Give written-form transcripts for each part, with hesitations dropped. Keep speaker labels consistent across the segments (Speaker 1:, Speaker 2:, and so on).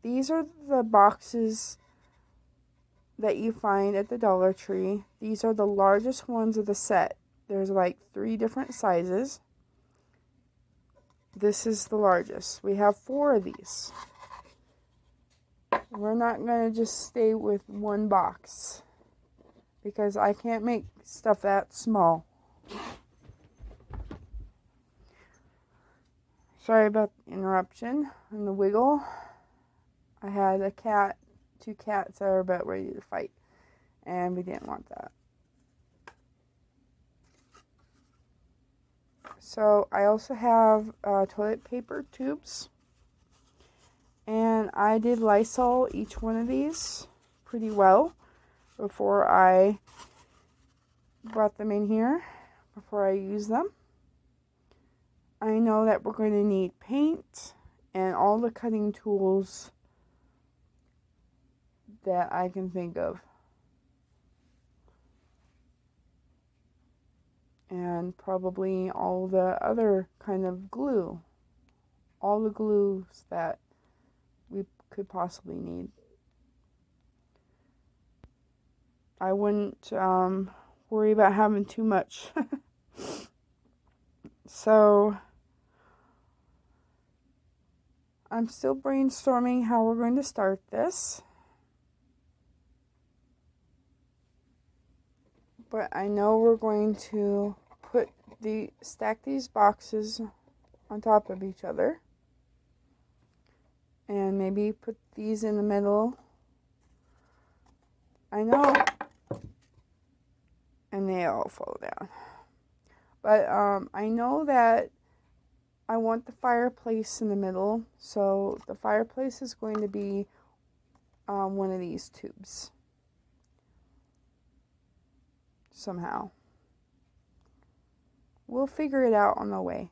Speaker 1: these are the boxes that you find at the Dollar Tree. These are the largest ones of the set. There's like 3 different sizes. This is the largest. We have 4 of these. We're not going to just stay with one box because I can't make stuff that small. Sorry about the interruption and the wiggle. I had a cat, 2 cats that are about ready to fight, and we didn't want that. So I also have toilet paper tubes, and I did Lysol each one of these pretty well before I brought them in here, before I use them. I know that we're going to need paint and all the cutting tools that I can think of. And probably all the other kind of glue. All the glues that we could possibly need. I wouldn't worry about having too much. So I'm still brainstorming how we're going to start this. But I know we're going to stack these boxes on top of each other. And maybe put these in the middle. I know. And they all fall down. But I know that I want the fireplace in the middle. So the fireplace is going to be one of these tubes. Somehow. We'll figure it out on the way.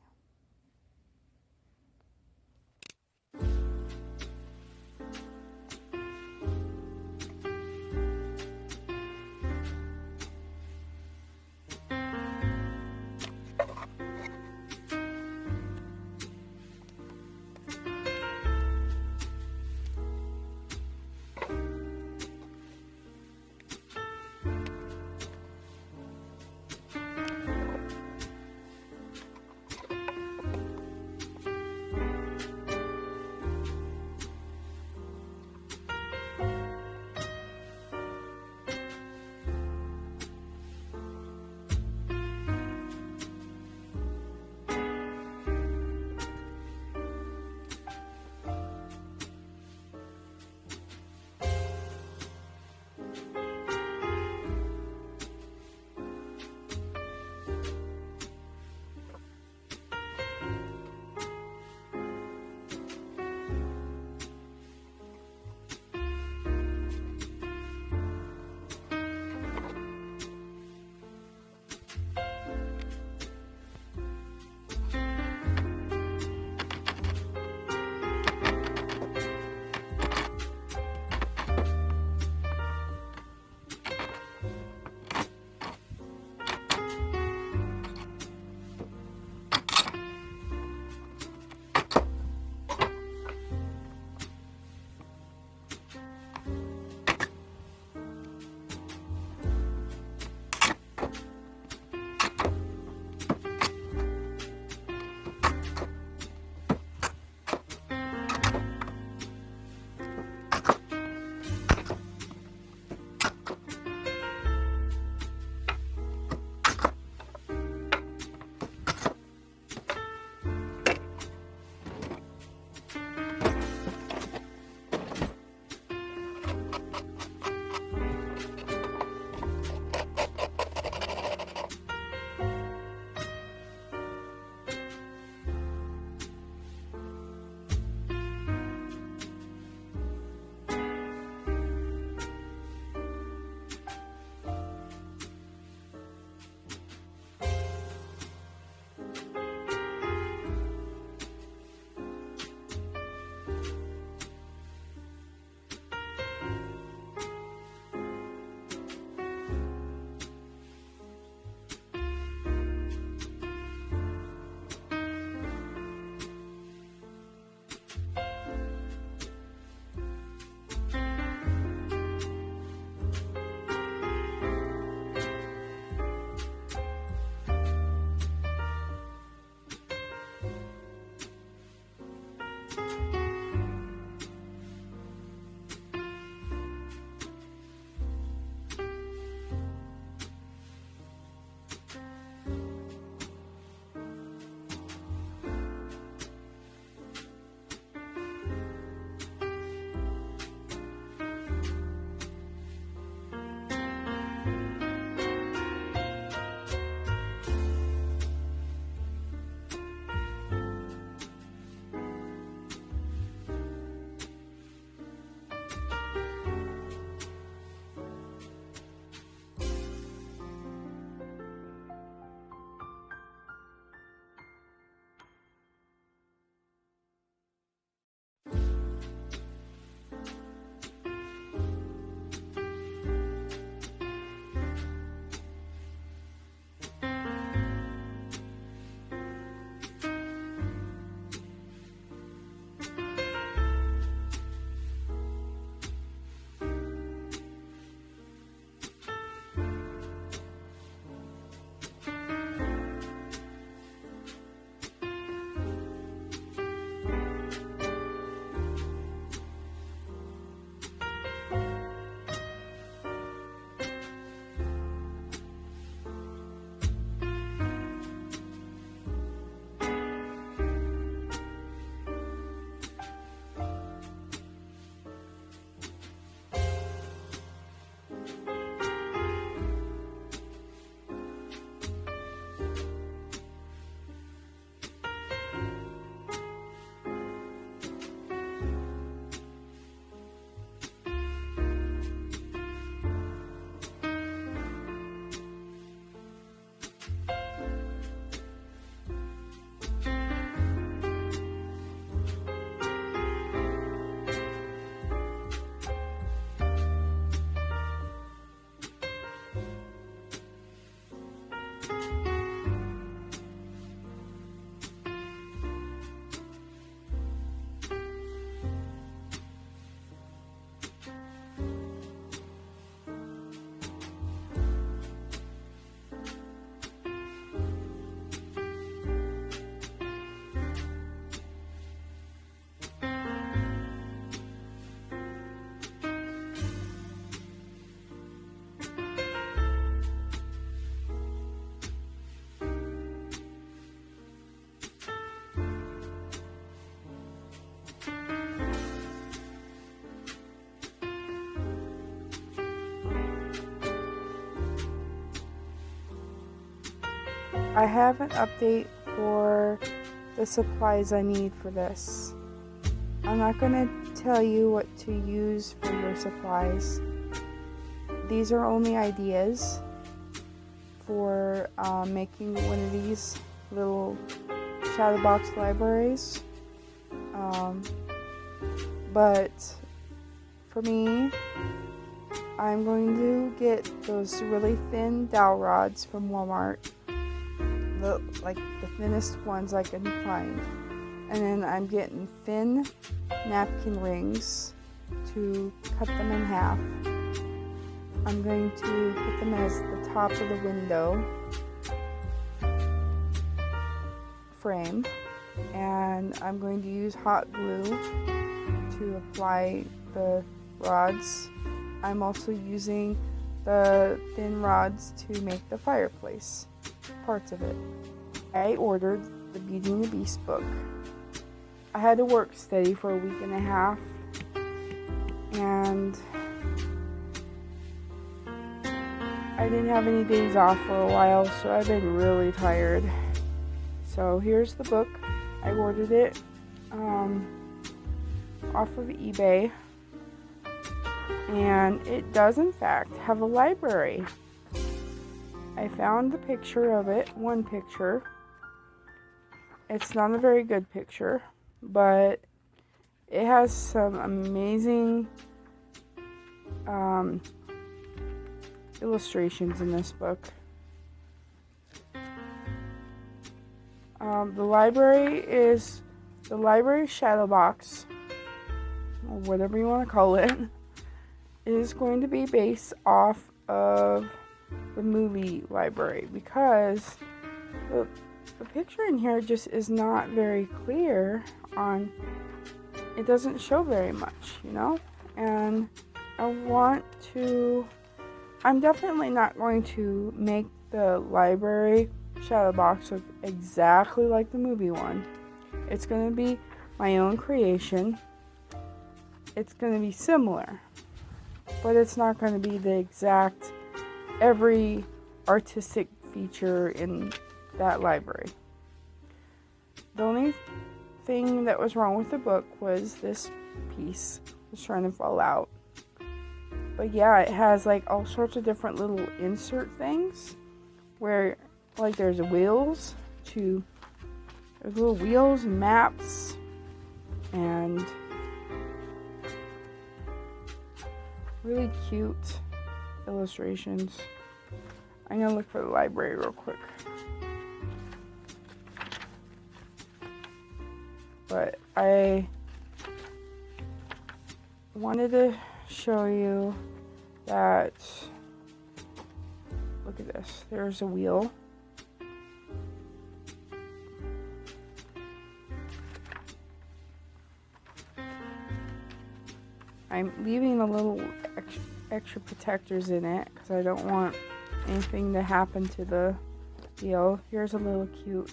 Speaker 1: I have an update for the supplies I need for this. I'm not going to tell you what to use for your supplies. These are only ideas for making one of these little Shadowbox libraries. But for me, I'm going to get those really thin dowel rods from Walmart, the thinnest ones I can find, and then I'm getting thin napkin rings to cut them in half. I'm going to put them as the top of the window frame, and I'm going to use hot glue to apply the rods. I'm also using the thin rods to make the fireplace parts of it. I ordered the Beauty and the Beast book. I had to work steady for a week and a half, and I didn't have any days off for a while, so I've been really tired. So here's the book. I ordered it off of eBay, and it does in fact have a library. I found the picture of it, one picture. It's not a very good picture, but it has some amazing illustrations in this book. The library Shadowbox, or whatever you want to call it, is going to be based off of the movie library, because the picture in here just is not very clear on, it doesn't show very much, you know, and I'm definitely not going to make the library Shadowbox look exactly like the movie one. It's going to be my own creation. It's going to be similar, but it's not going to be the exact every artistic feature in that library. The only thing that was wrong with the book was this piece was trying to fall out. But yeah, it has like all sorts of different little insert things where like there's little wheels and maps and really cute illustrations. I'm gonna look for the library real quick. But I wanted to show you that, look at this, there's a wheel. I'm leaving a little extra protectors in it because I don't want anything to happen to the wheel. Here's a little cute,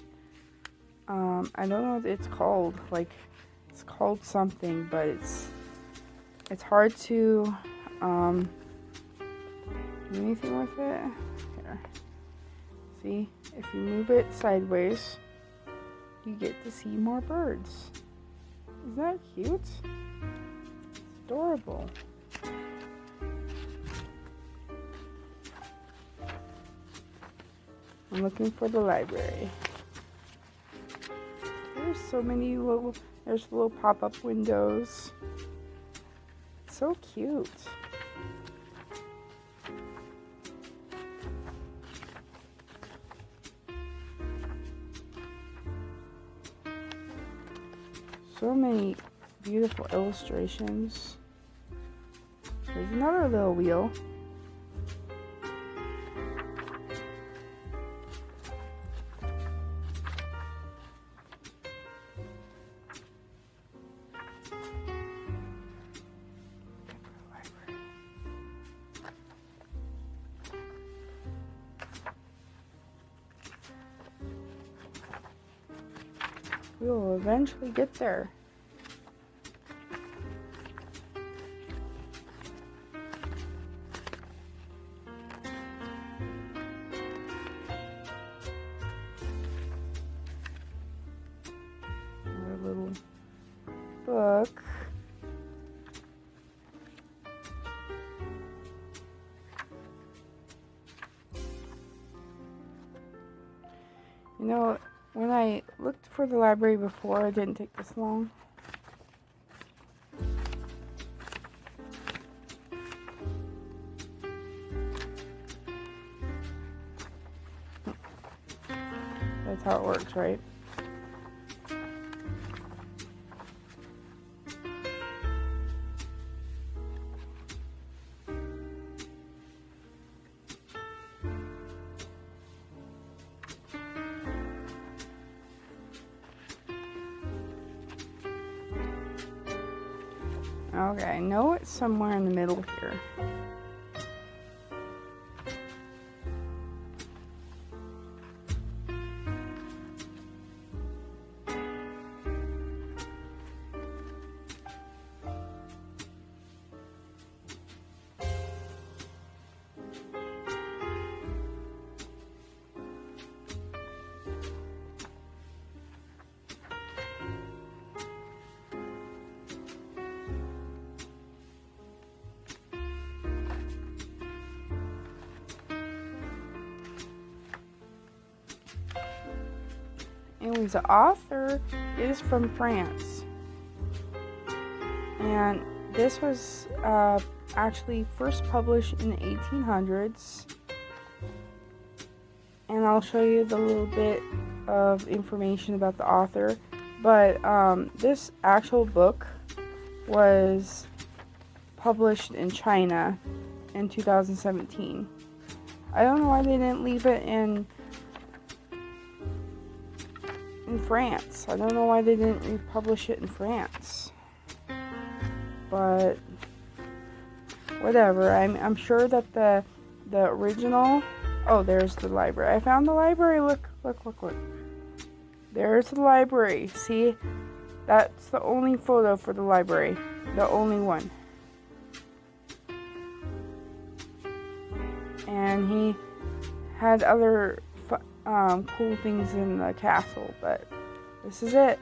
Speaker 1: I don't know what it's called, like it's called something, but it's hard to do anything with it. Here, see, if you move it sideways, you get to see more birds. Isn't that cute? Adorable. I'm looking for the library. There's so many there's little pop-up windows. It's so cute. So many beautiful illustrations. There's another little wheel. We will eventually get there. book. You know, when I looked for the library before, it didn't take this long. That's how it works, right? Okay, I know it's somewhere in the middle here. Anyways, the author is from France. And this was actually first published in the 1800s. And I'll show you the little bit of information about the author. But this actual book was published in China in 2017. I don't know why they didn't leave it in France. I don't know why they didn't republish it in France. But whatever. I'm sure that the original. Oh, there's the library. I found the library. Look. There's the library. See? That's the only photo for the library. The only one. And he had other cool things in the castle, but this is it.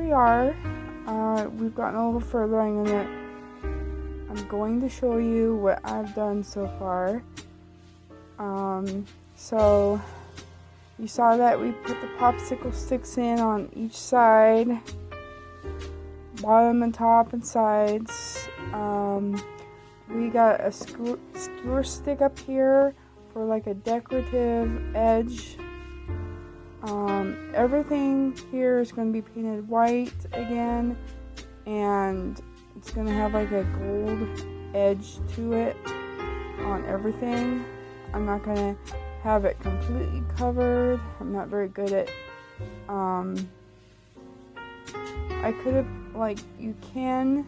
Speaker 1: we are. We've gotten a little further. I'm going to show you what I've done so far. So you saw that we put the popsicle sticks in on each side, bottom and top and sides. We got a skewer stick up here for like a decorative edge. Everything here is going to be painted white again, and it's going to have like a gold edge to it on everything. I'm not going to have it completely covered. I'm not very good at, I could have, like, you can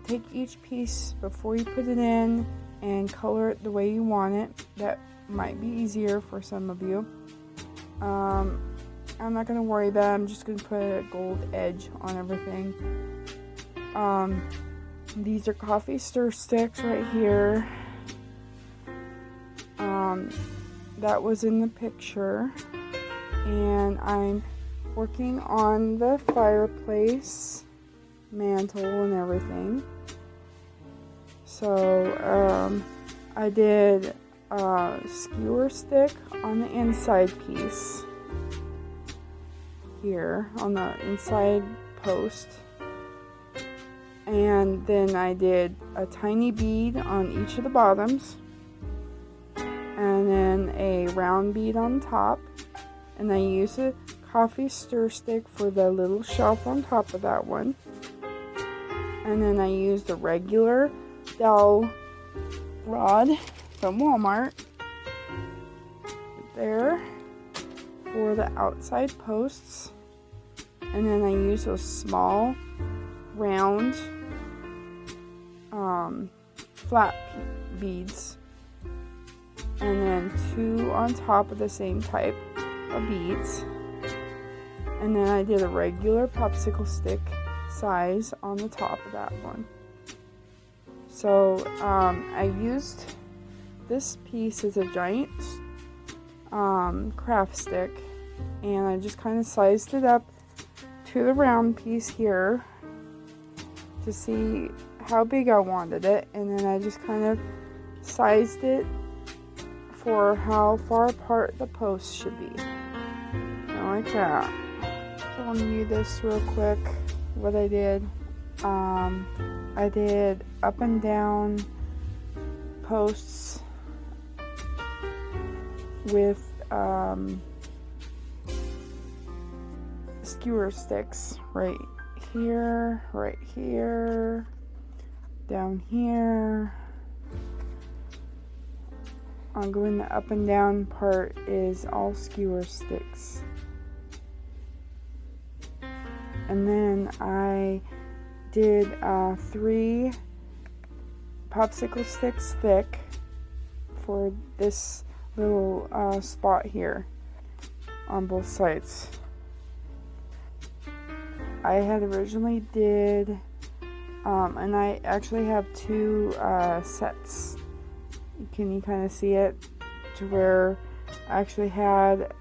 Speaker 1: take each piece before you put it in and color it the way you want it. That might be easier for some of you. I'm not going to worry about it. I'm just going to put a gold edge on everything. These are coffee stir sticks right here. That was in the picture. And I'm working on the fireplace mantle and everything. So I did a skewer stick on the inside piece here on the inside post, and then I did a tiny bead on each of the bottoms, and then a round bead on top, and I used a coffee stir stick for the little shelf on top of that one, and then I used a regular dowel rod from Walmart there for the outside posts, and then I use those small round flat beads, and then 2 on top of the same type of beads, and then I did a regular popsicle stick size on the top of that one. So I used this piece as a giant craft stick, and I just kind of sized it up to the round piece here to see how big I wanted it, and then I just kind of sized it for how far apart the posts should be. Like that. Showing you this real quick, what I did. I did up and down posts with skewer sticks right here, down here. I'm going the up and down part is all skewer sticks. And then I did 3 popsicle sticks thick for this little spot here on both sides. I had originally did, and I actually have 2 sets. Can you kind of see it? To where I actually had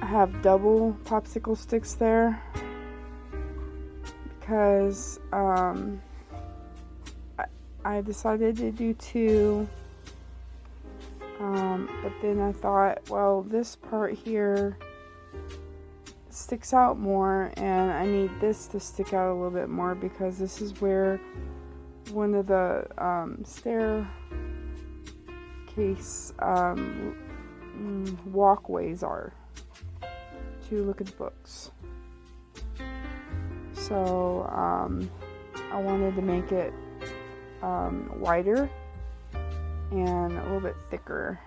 Speaker 1: have double popsicle sticks there, because I decided to do 2, but then I thought, well, this part here sticks out more, and I need this to stick out a little bit more, because this is where one of the staircase walkways are to look at the books. So I wanted to make it wider and a little bit thicker.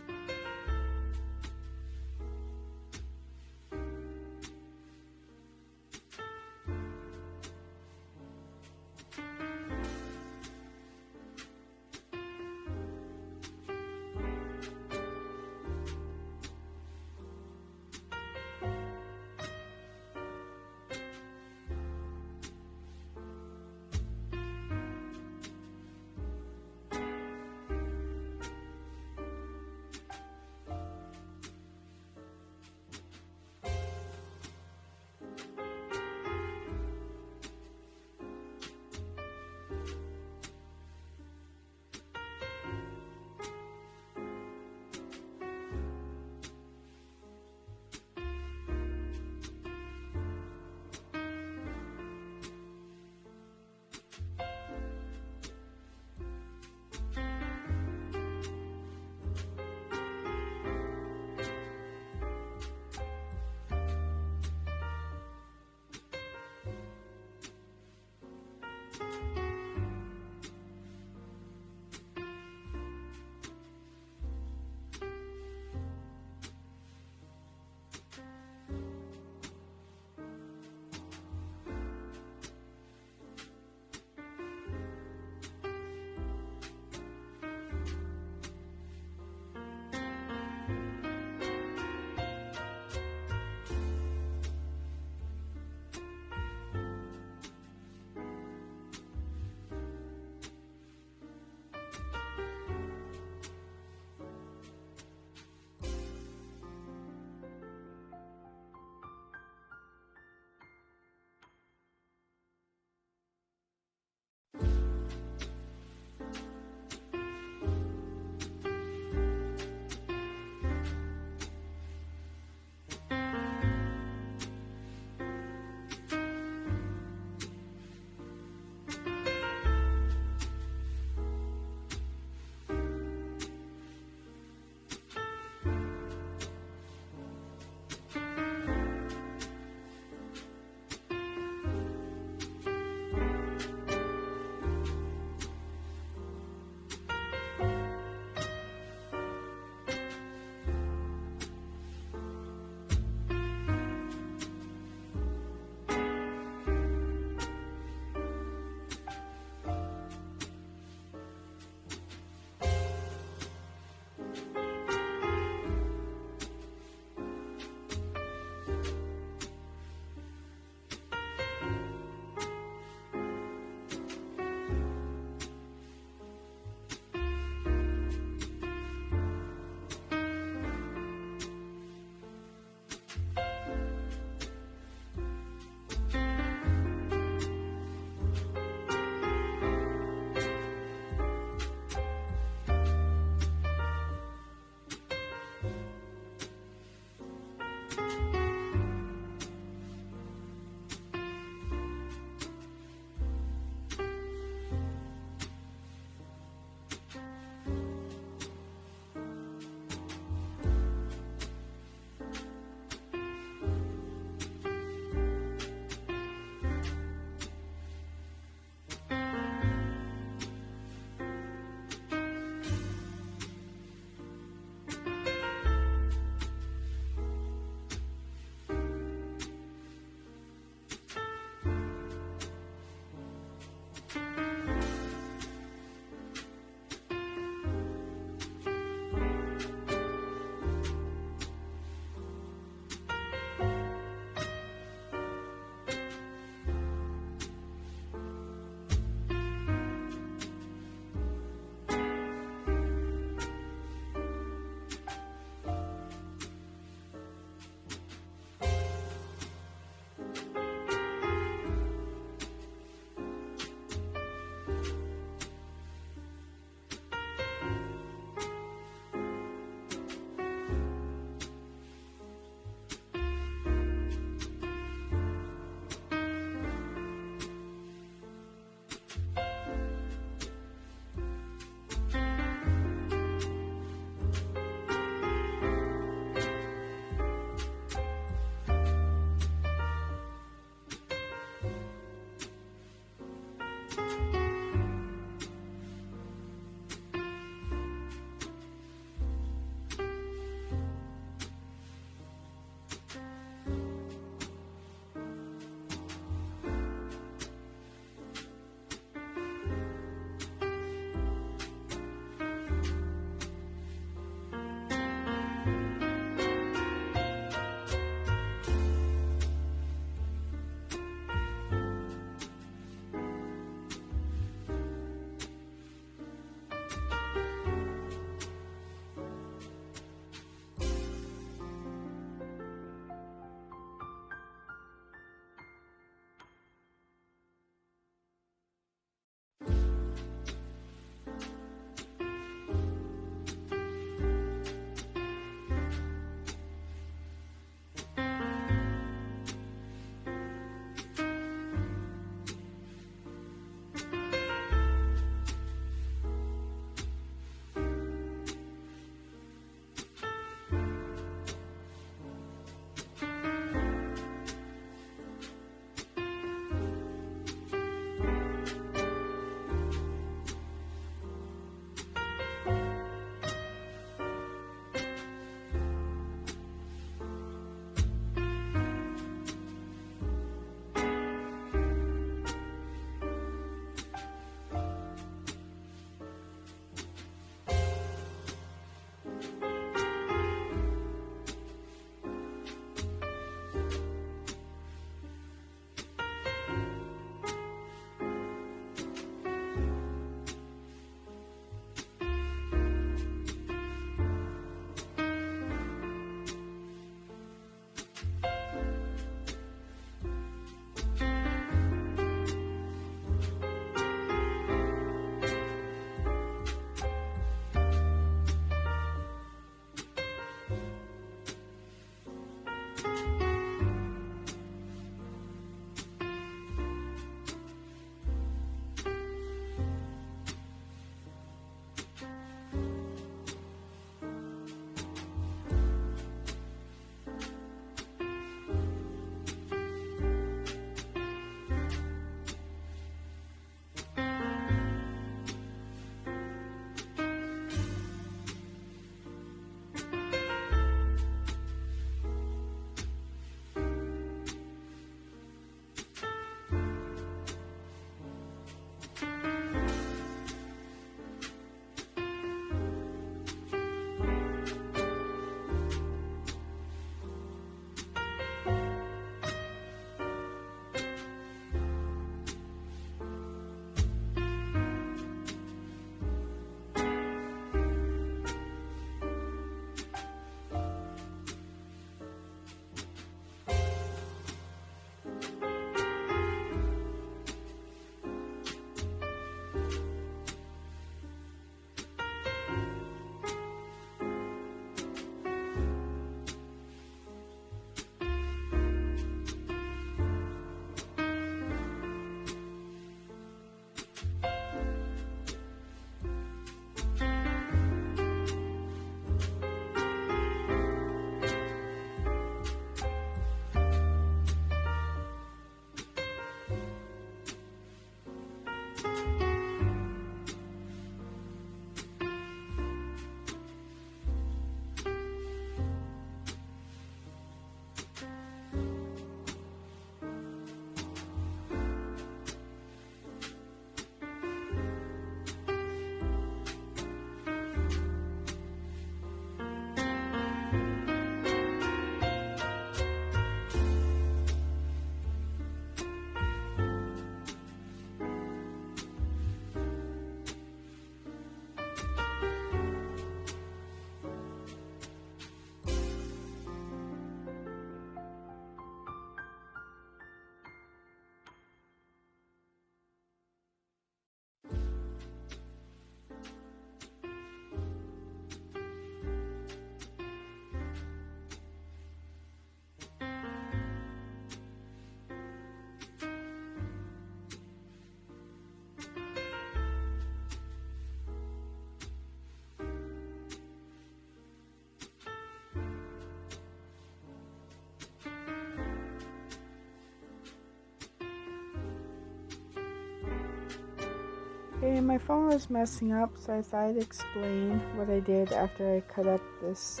Speaker 1: Okay, my phone was messing up, so I thought I'd explain what I did after I cut up this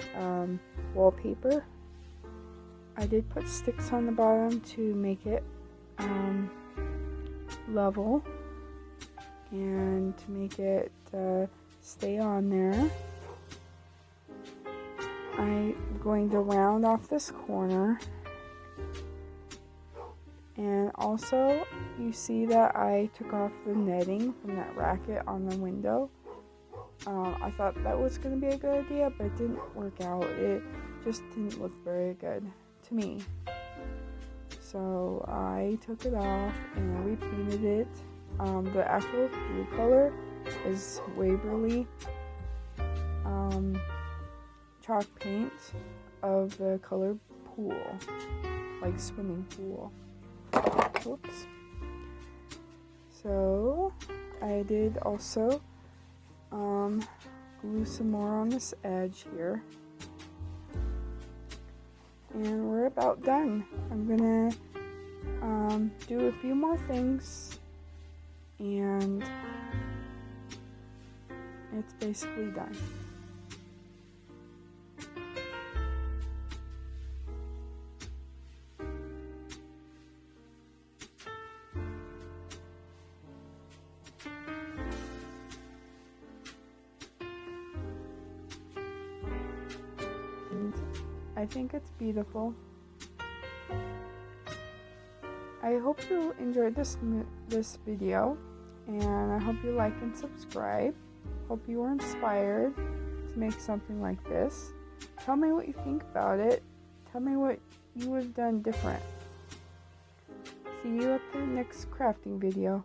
Speaker 1: wallpaper. I did put sticks on the bottom to make it level and to make it stay on there. I'm going to round off this corner. And also, you see that I took off the netting from that racket on the window. I thought that was going to be a good idea, but it didn't work out. It just didn't look very good to me. So I took it off and I repainted it. The actual blue color is Waverly chalk paint of the color pool, like swimming pool. Oops. So I did also glue some more on this edge here, and we're about done. I'm gonna do a few more things, and it's basically done. I think it's beautiful. I hope you enjoyed this video, and I hope you like and subscribe. Hope you were inspired to make something like this. Tell me what you think about it. Tell me what you would have done different. See you at the next crafting video.